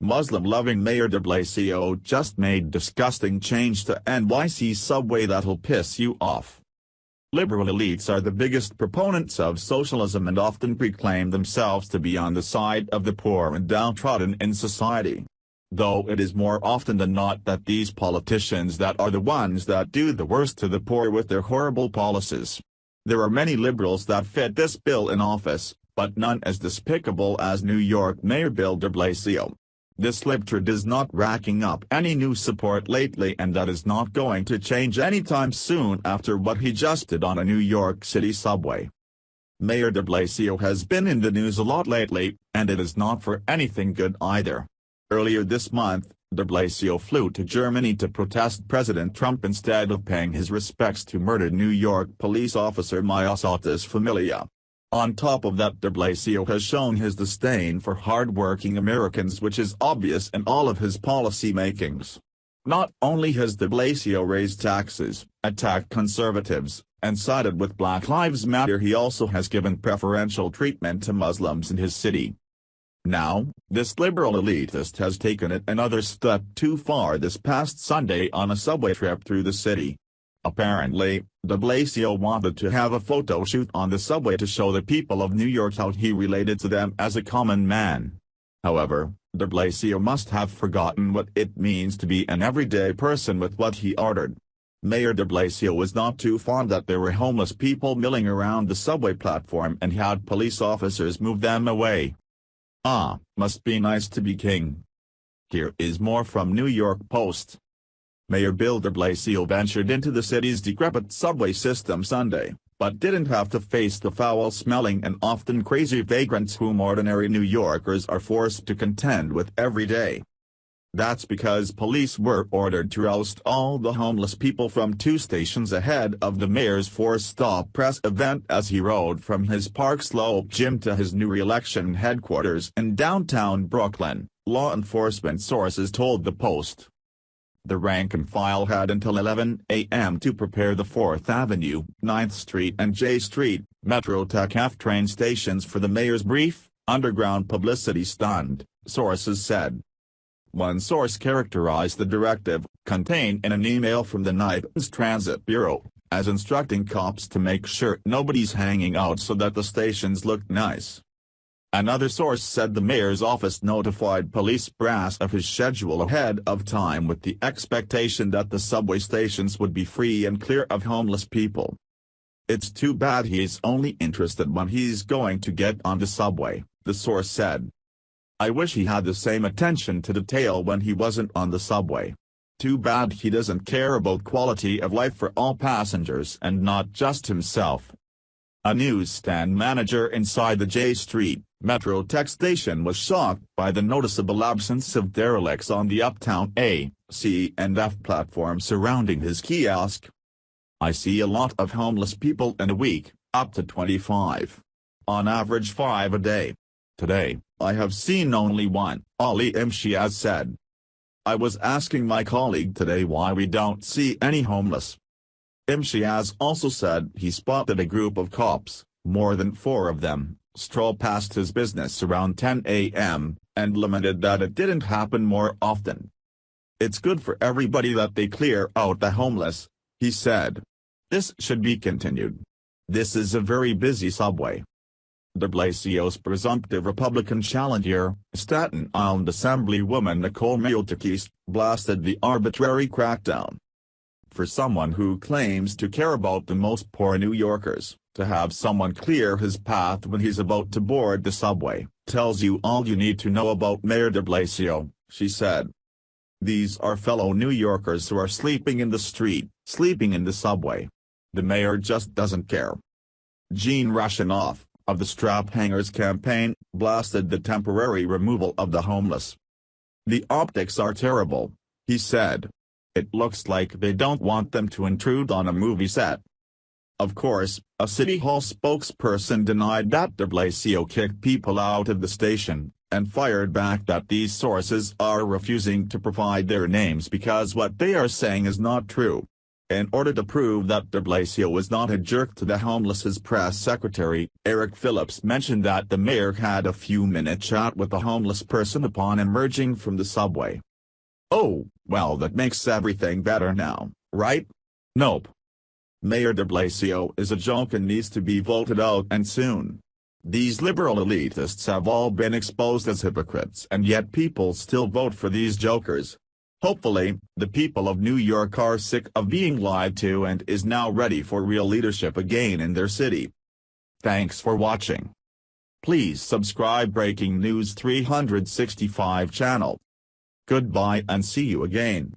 Muslim-loving Mayor DeBlasio just made disgusting change to NYC subway that'll piss you off. Liberal elites are the biggest proponents of socialism and often proclaim themselves to be on the side of the poor and downtrodden in society. Though it is more often than not that these politicians that are the ones that do the worst to the poor with their horrible policies. There are many liberals that fit this bill in office, but none as despicable as New York Mayor Bill DeBlasio. This libtard is not racking up any new support lately, and that is not going to change anytime soon after what he just did on a New York City subway. Mayor DeBlasio has been in the news a lot lately, and it is not for anything good either. Earlier this month, DeBlasio flew to Germany to protest President Trump instead of paying his respects to murdered New York police officer Mia Salta's familia. On top of that, DeBlasio has shown his disdain for hard-working Americans, which is obvious in all of his policy makings. Not only has DeBlasio raised taxes, attacked conservatives, and sided with Black Lives Matter, he also has given preferential treatment to Muslims in his city. Now, this liberal elitist has taken it another step too far this past Sunday on a subway trip through the city. Apparently, DeBlasio wanted to have a photo shoot on the subway to show the people of New York how he related to them as a common man. However, DeBlasio must have forgotten what it means to be an everyday person with what he ordered. Mayor DeBlasio was not too fond that there were homeless people milling around the subway platform and had police officers move them away. Ah, must be nice to be king. Here is more from New York Post. Mayor Bill DeBlasio ventured into the city's decrepit subway system Sunday, but didn't have to face the foul-smelling and often crazy vagrants whom ordinary New Yorkers are forced to contend with every day. That's because police were ordered to oust all the homeless people from 2 stations ahead of the mayor's 4-stop press event as he rode from his Park Slope gym to his new re-election headquarters in downtown Brooklyn, law enforcement sources told the Post. The rank and file had until 11 a.m. to prepare the 4th Avenue, 9th Street and J Street, Metro Tech F train stations for the mayor's brief, underground publicity stunt, sources said. One source characterized the directive, contained in an email from the NYC's Transit Bureau, as instructing cops to make sure nobody's hanging out so that the stations look nice. Another source said the mayor's office notified police brass of his schedule ahead of time with the expectation that the subway stations would be free and clear of homeless people. It's too bad he's only interested when he's going to get on the subway, the source said. I wish he had the same attention to detail when he wasn't on the subway. Too bad he doesn't care about quality of life for all passengers and not just himself. A newsstand manager inside the J Street, Metro Tech station was shocked by the noticeable absence of derelicts on the Uptown A, C and F platform surrounding his kiosk. I see a lot of homeless people in a week, up to 25. On average 5 a day. Today, I have seen only one, Ali Imtiaz said. I was asking my colleague today why we don't see any homeless. Imtiaz also said he spotted a group of cops, more than 4 of them, stroll past his business around 10 a.m., and lamented that it didn't happen more often. It's good for everybody that they clear out the homeless, he said. This should be continued. This is a very busy subway. DeBlasio's presumptive Republican challenger, Staten Island Assemblywoman Nicole Maltekis, blasted the arbitrary crackdown. For someone who claims to care about the most poor New Yorkers, to have someone clear his path when he's about to board the subway, tells you all you need to know about Mayor DeBlasio, she said. These are fellow New Yorkers who are sleeping in the street, sleeping in the subway. The mayor just doesn't care. Gene Rushinoff, of the Strap Hangers campaign, blasted the temporary removal of the homeless. The optics are terrible, he said. It looks like they don't want them to intrude on a movie set. Of course, a City Hall spokesperson denied that DeBlasio kicked people out of the station, and fired back that these sources are refusing to provide their names because what they are saying is not true. In order to prove that DeBlasio was not a jerk to the homeless, press secretary, Eric Phillips, mentioned that the mayor had a few-minute chat with a homeless person upon emerging from the subway. Oh, well, that makes everything better now, right? Nope. Mayor DeBlasio is a joke and needs to be voted out, and soon. These liberal elitists have all been exposed as hypocrites, and yet people still vote for these jokers. Hopefully, the people of New York are sick of being lied to and is now ready for real leadership again in their city. Thanks for watching. Please subscribe Breaking News 365 channel. Goodbye and see you again.